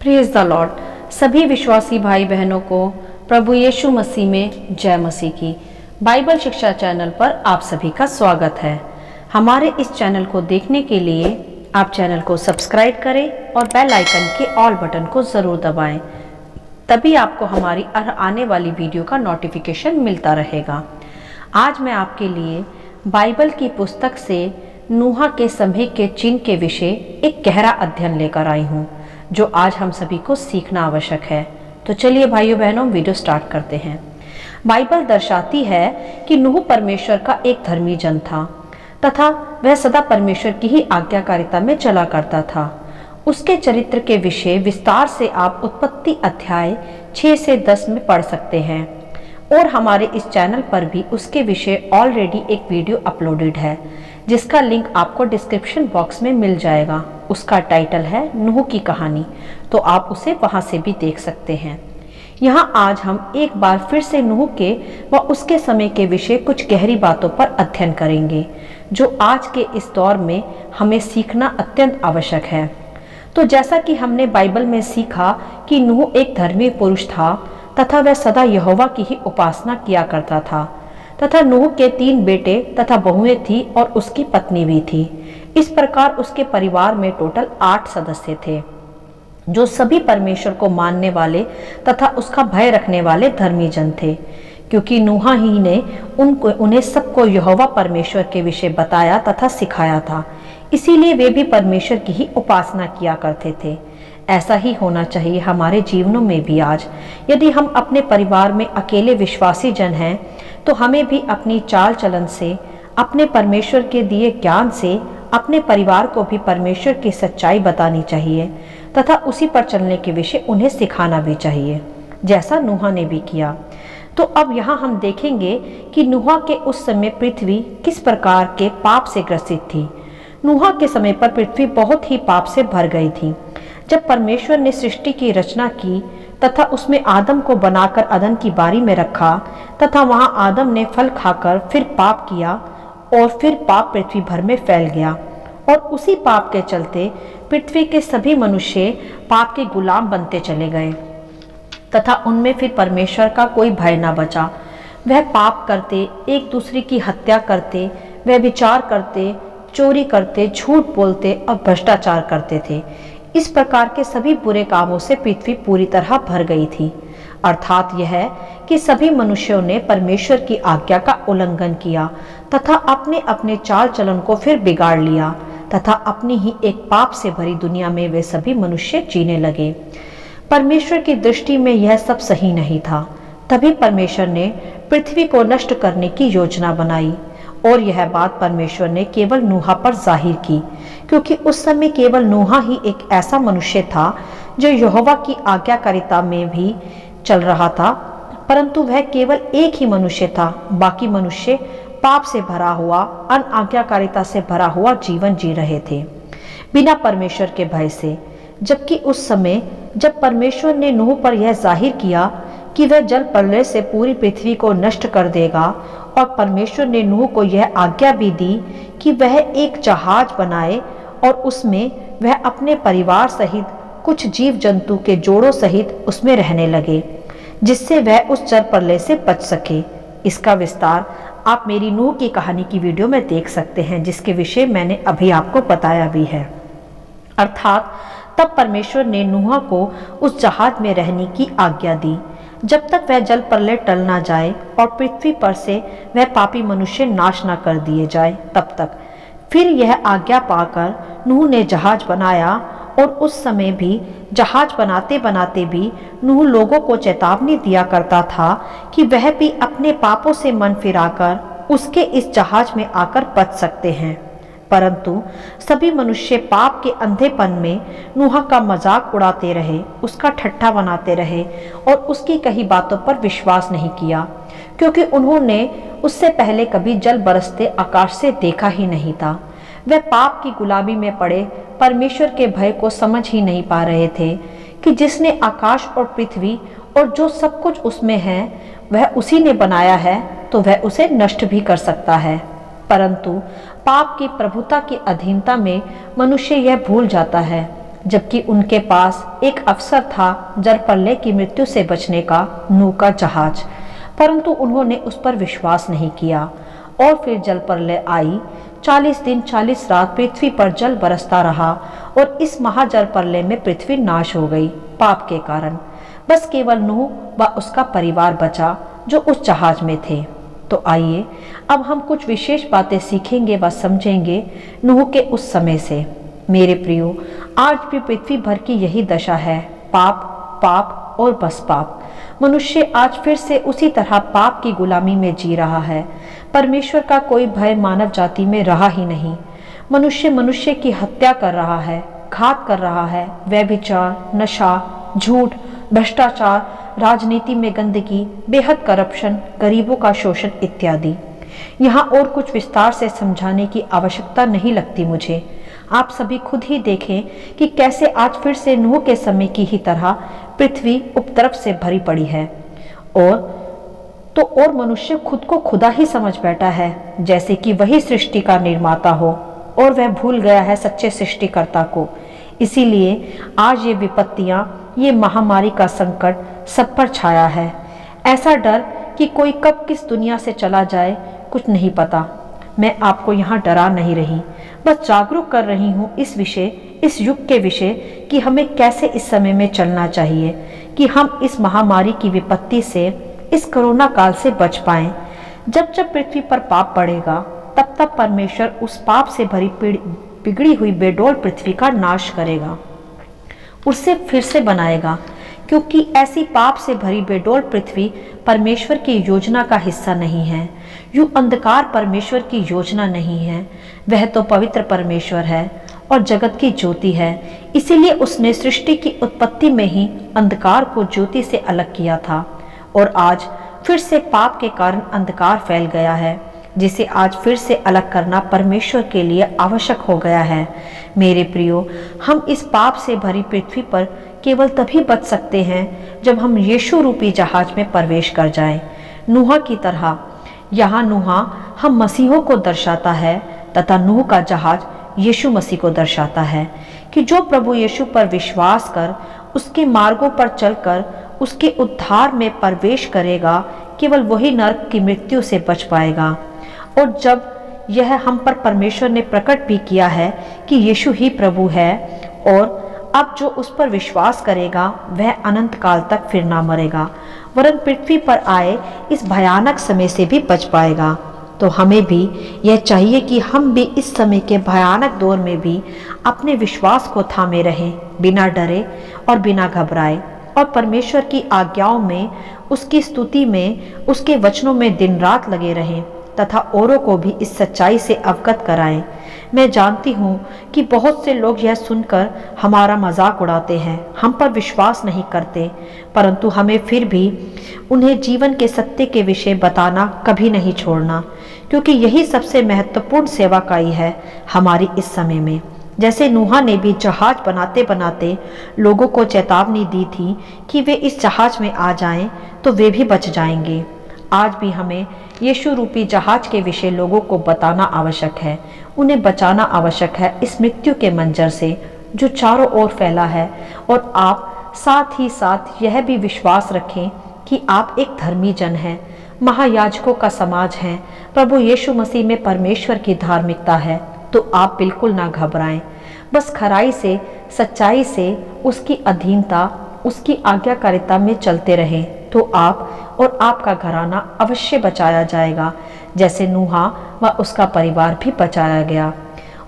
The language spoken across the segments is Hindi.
Praise the Lord. सभी विश्वासी भाई बहनों को प्रभु यीशु मसीह में जय मसीह की। बाइबल शिक्षा चैनल पर आप सभी का स्वागत है। हमारे इस चैनल को देखने के लिए आप चैनल को सब्सक्राइब करें और बेल आइकन के ऑल बटन को ज़रूर दबाएं, तभी आपको हमारी आने वाली वीडियो का नोटिफिकेशन मिलता रहेगा। आज मैं आपके लिए बाइबल की पुस्तक से नूह के समय के चिन्ह के विषय एक गहरा अध्ययन लेकर आई हूँ, जो आज हम सभी को सीखना आवश्यक है। तो चलिए भाइयों बहनों, वीडियो स्टार्ट करते हैं। बाइबल दर्शाती है कि नूह परमेश्वर का एक धर्मी जन था तथा वह सदा परमेश्वर की ही आज्ञाकारिता में चला करता था। उसके चरित्र के विषय विस्तार से आप उत्पत्ति अध्याय 6 से 10 में पढ़ सकते हैं और हमारे इस चैनल पर भी उसके विषय ऑलरेडी एक वीडियो अपलोडेड है, जिसका लिंक आपको डिस्क्रिप्शन बॉक्स में मिल जाएगा। उसका टाइटल है नूह की कहानी, तो आप उसे वहां से भी देख सकते हैं। यहाँ आज हम एक बार फिर से नूह के व उसके समय के विषय कुछ गहरी बातों पर अध्ययन करेंगे, जो आज के इस दौर में हमें सीखना अत्यंत आवश्यक है। तो जैसा कि हमने बाइबल में सीखा कि नूह एक धर्मी पुरुष था तथा वह सदा यहोवा की ही उपासना किया करता था, तथा नूह के 3 बेटे तथा बहुएं थी और उसकी पत्नी भी थी। इस प्रकार उसके परिवार में टोटल 8 सदस्य थे, जो सभी परमेश्वर को मानने वाले तथा उसका भय रखने वाले धर्मी जन थे, क्योंकि नूह ही ने उन्हें सबको यहोवा परमेश्वर के विषय बताया तथा सिखाया था। इसीलिए वे भी परमेश्वर की ही उपासना किया करते थे। ऐसा ही होना चाहिए हमारे जीवनों में भी आज। यदि हम अपने परिवार में अकेले विश्वासी जन हैं, तो हमें भी अपनी चाल चलन से, अपने परमेश्वर के दिए ज्ञान से अपने परिवार को भी परमेश्वर की सच्चाई बतानी चाहिए तथा उसी पर चलने के विषय उन्हें सिखाना भी चाहिए, जैसा नूह ने भी किया। तो अब यहाँ हम देखेंगे कि नूह के उस समय पृथ्वी किस प्रकार के पाप से ग्रसित थी। नूह के समय पर पृथ्वी बहुत ही पाप से भर गई थी। जब परमेश्वर ने सृष्टि की रचना की तथा उसमें आदम को बनाकर अदन की बारी में रखा तथा वहां आदम ने फल खाकर फिर पाप किया और फिर पाप पृथ्वी भर में फैल गया, और उसी पाप के चलते पृथ्वी के सभी मनुष्य पाप के गुलाम बनते चले गए तथा उनमें फिर परमेश्वर का कोई भय न बचा। वह पाप करते, एक दूसरे की हत्या करते, व्यभिचार करते, चोरी करते, झूठ बोलते और भ्रष्टाचार करते थे। इस प्रकार के सभी बुरे कामों से पृथ्वी पूरी तरह भर गई थी। अर्थात यह है कि सभी मनुष्यों ने परमेश्वर की आज्ञा का उल्लंघन किया तथा अपने अपने चाल चलन को फिर बिगाड़ लिया तथा अपनी ही एक पाप से भरी दुनिया में वे सभी मनुष्य जीने लगे। परमेश्वर की दृष्टि में यह सब सही नहीं था। तभी परमेश्वर ने पृथ्वी को नष्ट करने की योजना बनाई, और यह बात परमेश्वर ने केवल नूह पर जाहिर की, क्योंकि उस समय केवल नूह ही एक ऐसा मनुष्य था जो यहोवा की आज्ञाकारिता में भी चल रहा था, परंतु वह केवल एक ही मनुष्य था। बाकी मनुष्य पाप से भरा हुआ, अनाज्ञाकारिता से भरा हुआ जीवन जी रहे थे, बिना परमेश्वर के भय से। जबकि उस समय जब परमेश्वर ने नूह पर यह जाहिर किया कि वह जल प्रलय से पूरी पृथ्वी को नष्ट कर देगा, और परमेश्वर ने नूह को यह आज्ञा भी दी कि वह एक जहाज बनाए और उसमें वह अपने परिवार सहित कुछ जीव जंतु के जोड़ों सहित उसमें रहने लगे, जिससे वह उस जल प्रलय से बच सके। इसका विस्तार आप मेरी नूह की कहानी की वीडियो में देख सकते हैं, जिसके विषय मैंने अभी आपको बताया भी है। अर्थात तब परमेश्वर ने नूह को उस जहाज में रहने की आज्ञा दी, जब तक वह जल प्रलय टल ना जाए और पृथ्वी पर से वह पापी मनुष्य नाश ना कर दिए जाए तब तक। फिर यह आज्ञा पाकर नूह ने जहाज बनाया, और उस समय भी जहाज बनाते बनाते भी नूह लोगों को चेतावनी दिया करता था कि वह भी अपने पापों से मन फिराकर उसके इस जहाज में आकर बच सकते हैं। परंतु सभी मनुष्य पाप के अंधेपन में नूह का मजाक उड़ाते रहे, उसका ठट्ठा बनाते रहे और उसकी कही बातों पर विश्वास नहीं किया, क्योंकि उन्होंने उससे पहले कभी जल बरसते आकाश से देखा ही नहीं था। वह पाप की गुलामी में पड़े परमेश्वर के भय को समझ ही नहीं पा रहे थे कि जिसने आकाश और पृथ्वी और जो सब कुछ उसमें है वह उसी ने बनाया है, तो वह उसे नष्ट भी कर सकता है। परंतु पाप की प्रभुता की अधीनता में मनुष्य यह भूल जाता है जबकि उनके पास एक अवसर था जलप्रलय की मृत्यु से बचने का, नूह का जहाज, परंतु उन्होंने उस पर विश्वास नहीं किया और फिर जलप्रलय आई। 40 दिन 40 रात पृथ्वी पर जल बरसता रहा और इस महाजलप्रलय में पृथ्वी नाश हो गई पाप के कारण। बस केवल नूह व उसका परिवार बचा जो उस जहाज में थे। तो आइए अब हम कुछ विशेष बातें सीखेंगे व समझेंगे नूह के उस समय से। मेरे प्रियो, आज भी पृथ्वी भर की यही दशा है, पाप पाप और बस पाप। मनुष्य आज फिर से उसी तरह पाप की गुलामी में जी रहा है। परमेश्वर का कोई भय मानव जाति में रहा ही नहीं। मनुष्य मनुष्य की हत्या कर रहा है, घात कर रहा है, व्यभिचार, नशा, झूठ, भ्रष्टाचार, राजनीति में गंदगी, बेहद करप्शन, गरीबों का शोषण इत्यादि। यहाँ और कुछ विस्तार से समझाने की आवश्यकता नहीं लगती मुझे। आप सभी खुद ही देखें कि कैसे आज फिर से नूह के समय की ही तरह पृथ्वी उपद्रव से भरी पड़ी है। और मनुष्य खुद को खुदा ही समझ बैठा है, जैसे कि वही सृष्टि का निर्माता हो और वह भूल गया है सच्चे सृष्टिकर्ता को। इसीलिए आज ये विपत्तियां, ये महामारी का संकट सब पर छाया है। ऐसा डर कि कोई कब किस दुनिया से चला जाए कुछ नहीं पता। मैं आपको यहाँ डरा नहीं रही, बस जागरूक कर रही हूँ इस युग के विषय कि हमें कैसे इस समय में चलना चाहिए कि हम इस महामारी की विपत्ति से, इस कोरोना काल से बच पाएं। जब जब पृथ्वी पर पाप बढ़ेगा तब तब परमेश्वर उस पाप से भरी बिगड़ी हुई बेडौल पृथ्वी का नाश करेगा, उससे फिर से बनाएगा, क्योंकि ऐसी पाप से भरी बेडौल पृथ्वी परमेश्वर की योजना का हिस्सा नहीं है। यूं अंधकार परमेश्वर की योजना नहीं है। वह तो पवित्र परमेश्वर है और जगत की ज्योति है। इसीलिए उसने सृष्टि की उत्पत्ति में ही अंधकार को ज्योति से अलग किया था और आज फिर से पाप के कारण अंधकार फैल गया है, जिसे आज फिर से अलग करना परमेश्वर के लिए आवश्यक हो गया है। मेरे प्रियो, हम इस पाप से भरी पृथ्वी पर केवल तभी बच सकते हैं जब हम यीशु रूपी जहाज में प्रवेश कर जाएं। नूह की तरह यहाँ नूह हम मसीहों को दर्शाता है तथा नूह का जहाज यीशु मसीह को दर्शाता है कि जो प्रभु यीशु पर विश्वास कर उसके मार्गों पर चलकर उसके उद्धार में प्रवेश करेगा, केवल वही नरक की मृत्यु से बच पाएगा। और जब यह हम पर परमेश्वर ने प्रकट भी किया है कि यीशु ही प्रभु है और अब जो उस पर विश्वास करेगा वह अनंत काल तक फिर ना मरेगा, वरन पृथ्वी पर आए इस भयानक समय से भी बच पाएगा। तो हमें भी यह चाहिए कि हम भी इस समय के भयानक दौर में भी अपने विश्वास को थामे रहें, बिना डरे और बिना घबराए, और परमेश्वर की आज्ञाओं में, उसकी स्तुति में, उसके वचनों में दिन रात लगे रहें तथा औरों को भी इस सच्चाई से अवगत कराएं। मैं जानती हूँ कि बहुत से लोग यह सुनकर हमारा मजाक उड़ाते हैं, हम पर विश्वास नहीं करते, परंतु हमें फिर भी उन्हें जीवन के सत्य के विषय बताना कभी नहीं छोड़ना, क्योंकि यही सबसे महत्वपूर्ण सेवाकाई है हमारी इस समय में। जैसे नूह ने भी जहाज बनाते बनाते लोगों को चेतावनी दी थी कि वे इस जहाज में आ जाएं तो वे भी बच जाएंगे। आज भी हमें यीशु रूपी जहाज के विषय लोगों को बताना आवश्यक है, उन्हें बचाना आवश्यक है इस मृत्यु के मंजर से जो चारों ओर फैला है। और आप साथ ही साथ यह भी विश्वास रखें कि आप एक धर्मी जन हैं, महायाजकों का समाज हैं, प्रभु यीशु मसीह में परमेश्वर की धार्मिकता है। तो आप बिल्कुल ना घबराएं, बस खराई से, सच्चाई से, उसकी अधीनता, उसकी आज्ञाकारिता में चलते रहें, तो आप और आपका घराना अवश्य बचाया जाएगा, जैसे नूह व उसका परिवार भी बचाया गया।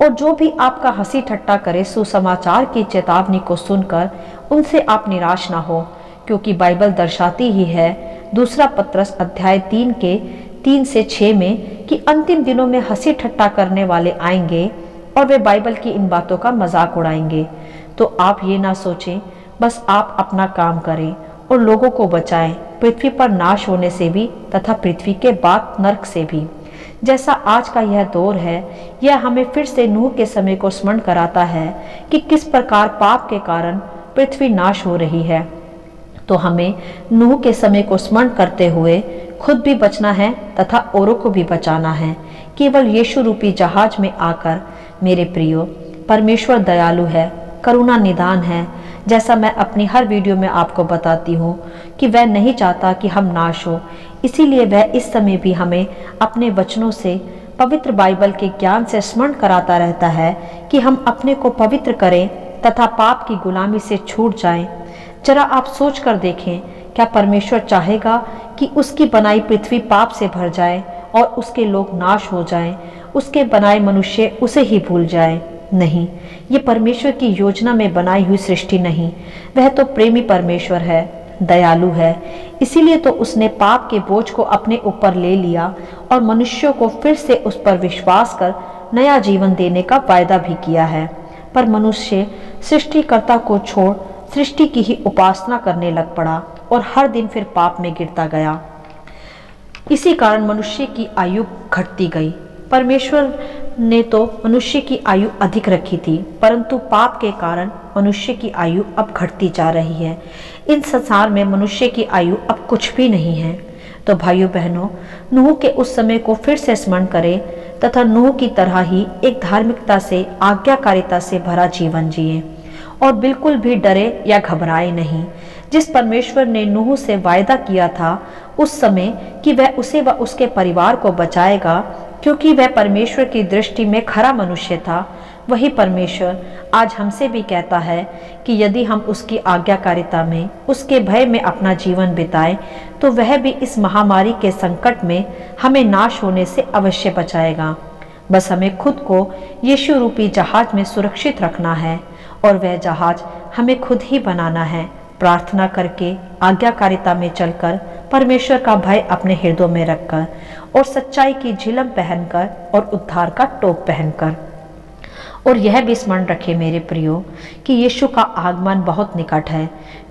और जो भी आपका हंसी ठट्टा करे सुसमाचार की चेतावनी को सुनकर, उनसे आप निराश ना हो, क्योंकि बाइबल दर्शाती ही है 2 पत्रस अध्याय 3 के 3 से 6 में कि अंतिम दिनों में हंसी ठट्टा करने वाले आएंगे और वे बाइबल की इन बातों का मजाक उड़ाएंगे। तो आप ये ना सोचें, बस आप अपना काम करें और लोगों को बचाएं, पृथ्वी पर नाश होने से भी तथा पृथ्वी के बाद नरक से भी। जैसा आज का यह दौर है, यह हमें फिर से नूह के समय को स्मरण कराता है कि किस प्रकार पाप के कारण पृथ्वी नाश हो रही है। तो हमें नूह के समय को स्मरण करते हुए खुद भी बचना है तथा औरों को भी बचाना है, केवल यीशु रूपी जहाज में आकर। मेरे प्रियो, परमेश्वर दयालु है करुणा निदान है। जैसा मैं अपनी हर वीडियो में आपको बताती हूँ कि वह नहीं चाहता कि हम नाश हो, इसीलिए वह इस समय भी हमें अपने वचनों से, पवित्र बाइबल के ज्ञान से स्मरण कराता रहता है कि हम अपने को पवित्र करें तथा पाप की गुलामी से छूट जाएं। जरा आप सोच कर देखें, क्या परमेश्वर चाहेगा कि उसकी बनाई पृथ्वी पाप से भर जाए और उसके लोग नाश हो जाएं, उसके बनाए मनुष्य उसे ही भूल जाएं? नहीं, ये परमेश्वर की योजना में बनाई हुई सृष्टि नहीं। वह तो प्रेमी परमेश्वर है, दयालु है। इसीलिए तो उसने पाप के बोझ को अपने ऊपर ले लिया और मनुष्यों को फिर से उस पर विश्वास कर नया जीवन देने का वायदा भी किया है। पर मनुष्य सृष्टिकर्ता को छोड़ सृष्टि की ही उपासना करने लग पड़ा और हर दिन फिर पाप में गिरता गया। इसी कारण मनुष्य की आयु घटती गई। परमेश्वर ने तो मनुष्य की आयु अधिक रखी थी, परंतु पाप के कारण मनुष्य की आयु अब घटती जा रही है। इन संसार में मनुष्य की आयु अब कुछ भी नहीं है। तो भाइयों बहनों, नूह के उस समय को फिर से स्मरण करें तथा नूह की तरह ही एक धार्मिकता से, आज्ञाकारिता से भरा जीवन जिए और बिल्कुल भी डरे या घबराए नहीं। जिस परमेश्वर ने नूह से वायदा किया था उस समय कि वह उसे व उसके परिवार को बचाएगा, क्योंकि वह परमेश्वर की दृष्टि में खरा मनुष्य था, वही परमेश्वर आज हमसे भी कहता है कि यदि हम उसकी आज्ञाकारिता में, उसके भय में अपना जीवन बिताएं, तो वह भी इस महामारी के संकट में हमें नाश होने से अवश्य बचाएगा। बस हमें खुद को यीशु रूपी जहाज में सुरक्षित रखना है और वह जहाज हमें खुद ही बनाना है, प्रार्थना करके, आज्ञाकारिता में चलकर, परमेश्वर का भय अपने हृदयों में रखकर और सच्चाई की झिलम पहनकर और उद्धार का टोप पहनकर। और यह भी स्मरण रखे मेरे प्रियो कि यीशु का आगमन बहुत निकट है,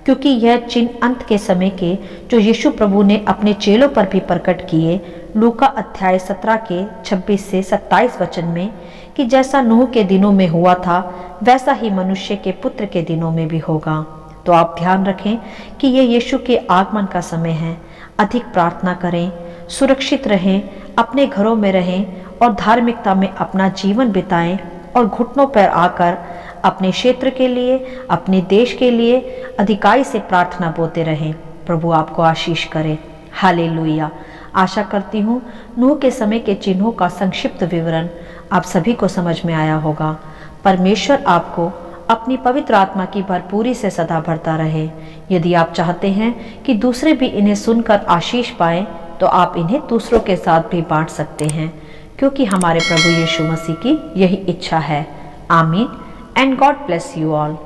क्योंकि यह चिन्ह अंत के समय के जो यीशु प्रभु ने अपने चेलों पर भी प्रकट किए, लूका अध्याय 17 के 26 से 27 वचन में, कि जैसा नूह के दिनों में हुआ था वैसा ही मनुष्य के पुत्र के दिनों में भी होगा। तो आप ध्यान रखें कि ये यीशु के आगमन का समय है। अधिक प्रार्थना करें, सुरक्षित रहें, अपने घरों में रहें और धार्मिकता में अपना जीवन बिताएं और घुटनों पर आकर अपने क्षेत्र के लिए, अपने देश के लिए अधिकाई से प्रार्थना बोते रहें। प्रभु आपको आशीष करे। हालेलुया। आशा करती हूँ नूह के समय के चिन्हों का संक्षिप्त विवरण आप सभी को समझ में आया होगा। परमेश्वर आपको अपनी पवित्र आत्मा की भरपूरी से सदा भरता रहे। यदि आप चाहते हैं कि दूसरे भी इन्हें सुनकर आशीष पाएं, तो आप इन्हें दूसरों के साथ भी बांट सकते हैं, क्योंकि हमारे प्रभु यीशु मसीह की यही इच्छा है। आमीन and God bless you all.